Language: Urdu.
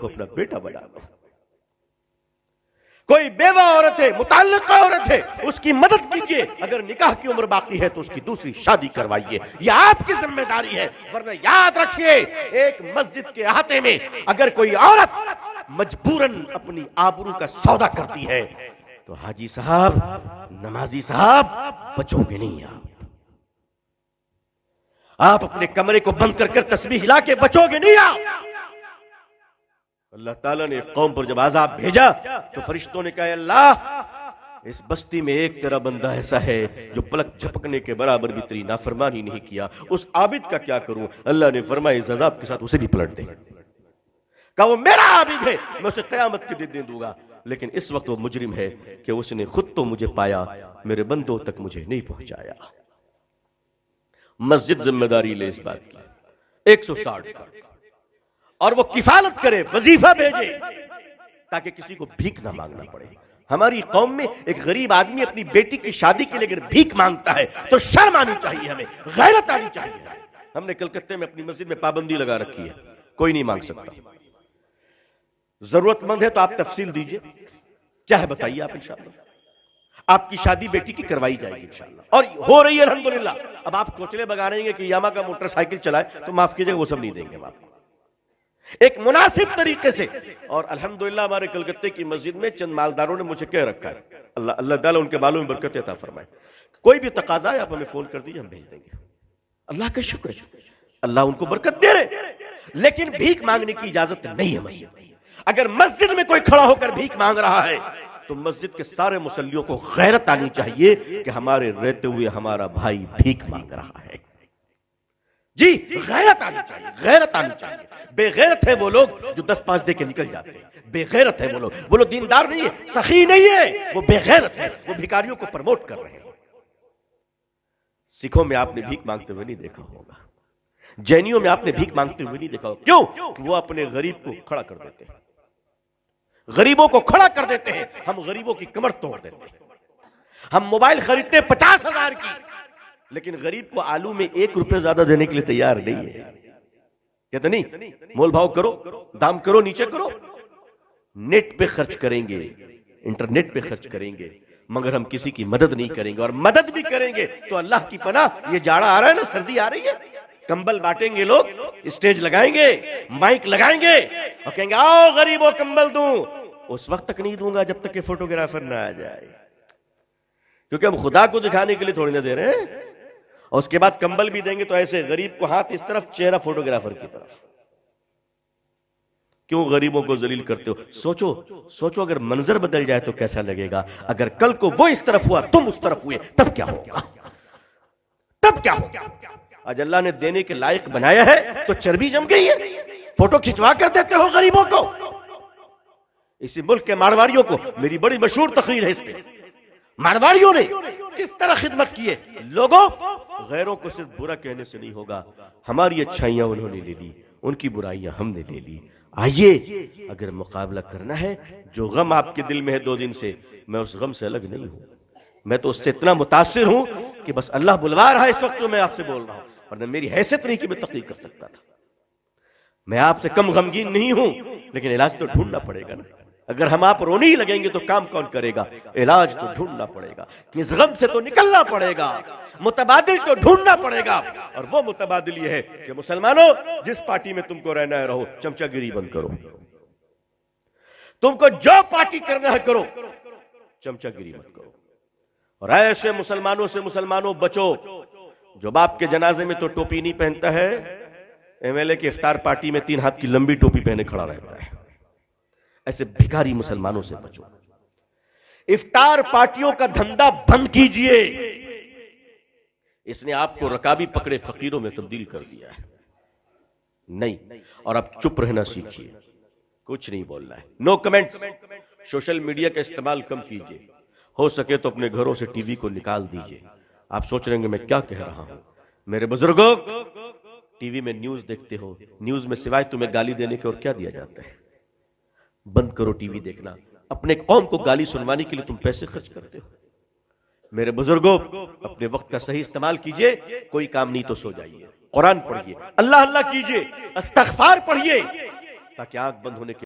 کو اپنا بیٹا بنا لو. کوئی بیوہ عورت ہے, متعلقہ عورت ہے, اس کی مدد کیجئے. اگر نکاح کی عمر باقی ہے تو اس کی دوسری شادی کروائیے. یہ آپ کی ذمہ داری ہے. ورنہ یاد رکھیے, ایک مسجد کے احاطے میں اگر کوئی عورت مجبوراً اپنی آبرو کا سودا کرتی ہے تو حاجی صاحب, نمازی صاحب, بچو گے نہیں. آپ اپنے کمرے کو بند کر کر تسبیح ہلا کے بچو گے نہیں. اللہ تعالیٰ نے ایک قوم پر جب عذاب بھیجا تو فرشتوں نے کہا, اللہ اس بستی میں ایک تیرا بندہ ایسا ہے جو پلک جھپکنے کے برابر بھی تیری نافرمانی نہیں کیا, اس عابد کا کیا کروں؟ اللہ نے فرمایا اس عذاب کے ساتھ اسے بھی پلٹ دے. کہا وہ میرا عابد ہے, میں اسے قیامت کے دن دوں گا, لیکن اس وقت وہ مجرم ہے کہ اس نے خود تو مجھے پایا, میرے بندوں تک مجھے نہیں پہنچایا. مسجد ذمہ داری لے اس بات کی, 160 کا, اور وہ کفالت کرے, وظیفہ بھیجے تاکہ کسی کو بھیک نہ مانگنا پڑے. ہماری قوم میں ایک غریب آدمی اپنی بیٹی کی شادی کے لیے اگر بھیک مانگتا ہے تو شرم آنی چاہیے, ہمیں غیرت آنی چاہیے. ہم نے کلکتے میں اپنی مسجد میں پابندی لگا رکھی ہے, کوئی نہیں مانگ سکتا. ضرورت مند ہے تو آپ تفصیل دیجئے, کیا ہے بتائیے آپ, انشاءاللہ آپ کی شادی بیٹی کی کروائی جائے گی انشاءاللہ, اور ہو رہی ہے الحمدللہ. اب آپ چوچلے بگا رہے ہیں کہ یاما کا موٹر سائیکل چلائے تو معاف کیجئے, وہ سب نہیں دیں گے آپ ایک مناسب طریقے سے. اور الحمدللہ ہمارے کلکتے کی مسجد میں چند مالداروں نے مجھے کہہ رکھا ہے, اللہ تعالیٰ ان کے بالوں میں برکت عطا فرمائے, کوئی بھی تقاضا ہے آپ ہمیں فون کر دیجئے, ہم بھیج دیں گے. اللہ کا شکر ہے, اللہ ان کو برکت دے رہے. لیکن بھیک مانگنے کی اجازت نہیں ہے مسجد میں. اگر مسجد میں کوئی کھڑا ہو کر بھیک مانگ رہا ہے تو مسجد کے سارے مصلیوں کو غیرت آنی چاہیے کہ ہمارے رہتے ہوئے ہمارا بھائی بھیک مانگ رہا ہے. جی غیرت آنی چاہیے, غیرت آنی چاہیے. بے غیرت ہے وہ لوگ جو 10-5 دے کے نکل جاتے ہیں. بے غیرت ہے وہ لوگ دیندار نہیں ہے, سخی نہیں ہے, وہ بے غیرت ہے, وہ بھکاریوں کو پروموٹ کر رہے ہیں. سکھوں میں آپ نے بھیک مانگتے ہوئے نہیں دیکھا ہوگا, جینیوں میں آپ نے بھیک مانگتے ہوئے نہیں دیکھا ہوگا. کیوں؟ وہ اپنے غریب کو کھڑا کر دیتے ہیں, غریبوں کو کھڑا کر دیتے ہیں. ہم غریبوں کی کمر توڑ دیتے ہیں. ہم موبائل خریدتے 50,000 کی, لیکن غریب کو آلو میں 1 روپے زیادہ دینے کے لیے تیار نہیں ہے. کہتے نہیں, مول بھاؤ کرو, دام کرو, نیچے کرو. نیٹ پہ خرچ کریں گے, انٹرنیٹ پہ خرچ کریں گے, مگر ہم کسی کی مدد نہیں کریں گے. اور مدد بھی کریں گے تو اللہ کی پناہ, یہ جاڑا آ رہا ہے نا, سردی آ رہی ہے, کمبل بانٹیں گے لوگ, اسٹیج لگائیں گے, مائک لگائیں گے اور کہیں گے آؤ غریبوں کمبل دوں. اس وقت تک نہیں دوں گا جب تک کہ فوٹوگرافر نہ آ جائے, کیونکہ ہم خدا کو دکھانے کے لیے تھوڑی نہ دے رہے ہیں. اور اس کے بعد کمبل بھی دیں گے تو ایسے غریب کو ہاتھ اس طرف, چہرہ فوٹوگرافر کی طرف. کیوں غریبوں کو ذلیل کرتے ہو؟ سوچو اگر منظر بدل جائے تو کیسا لگے گا. اگر کل کو وہ اس طرف ہوا, تم اس طرف ہوئے, تب کیا ہوگا؟ تب کیا ہوگا؟ آج اللہ نے دینے کے لائق بنایا ہے تو چربی جم گئی ہے, فوٹو کھچوا کر دیتے ہو غریبوں کو. اسی ملک کے مارواڑیوں کو, میری بڑی مشہور تقریر ہے اس پہ, مارواڑیوں نے کس طرح خدمت کی ہے. لوگوں, غیروں کو صرف برا کہنے سے نہیں ہوگا, ہماری اچھائیاں انہوں نے لے لی, ان کی برائیاں ہم نے لے لی. آئیے, اگر مقابلہ کرنا ہے, جو غم آپ کے دل میں ہے 2 دن سے, میں اس غم سے الگ نہیں ہوں. میں تو اس سے اتنا متاثر ہوں کہ بس اللہ بلوا رہا ہے اس وقت جو میں آپ سے بول رہا ہوں, ورنہ میری حیثیت نہیں کہ میں تقریر کر سکتا تھا. میں آپ سے کم غمگین نہیں ہوں, لیکن علاج تو ڈھونڈنا پڑے گا نا. اگر ہم آپ رونے ہی لگیں گے تو کام کون کرے گا؟ علاج تو ڈھونڈنا پڑے گا, اس غم سے تو نکلنا پڑے گا, متبادل تو ڈھونڈنا پڑے گا. اور وہ متبادل یہ ہے کہ مسلمانوں, جس پارٹی میں تم کو رہنا ہے رہو, چمچہ گیری بند کرو. تم کو جو پارٹی کرنا ہے کرو, چمچہ گیری مت کرو. اور ایسے مسلمانوں بچو جو باپ کے جنازے میں تو ٹوپی نہیں پہنتا ہے, ایم ایل اے کی افطار پارٹی میں 3 ہاتھ کی لمبی ٹوپی پہنے کھڑا رہتا ہے. ایسے بھکاری مسلمانوں سے بچو. افطار پارٹیوں کا دھندا بند کیجئے, اس نے آپ کو رکابی پکڑے فقیروں میں تبدیل کر دیا ہے. نہیں, اور اب چپ رہنا سیکھیے, کچھ نہیں بولنا ہے. نو کمنٹس. سوشل میڈیا کا استعمال کم کیجئے, ہو سکے تو اپنے گھروں سے ٹی وی کو نکال دیجئے. آپ سوچ رہے ہیں میں کیا کہہ رہا ہوں. میرے بزرگوں, ٹی وی میں نیوز دیکھتے ہو, نیوز میں سوائے تمہیں گالی دینے کے اور کیا دیا جاتا ہے؟ بند کرو ٹی وی دیکھنا. اپنے قوم کو گالی سنوانے کے لیے تم پیسے خرچ کرتے ہو. میرے بزرگوں, اپنے وقت کا صحیح استعمال کیجئے. کوئی کام نہیں تو سو جائیے, قرآن پڑھیے, اللہ اللہ کیجئے, استغفار پڑھیے, تاکہ آنکھ بند ہونے کے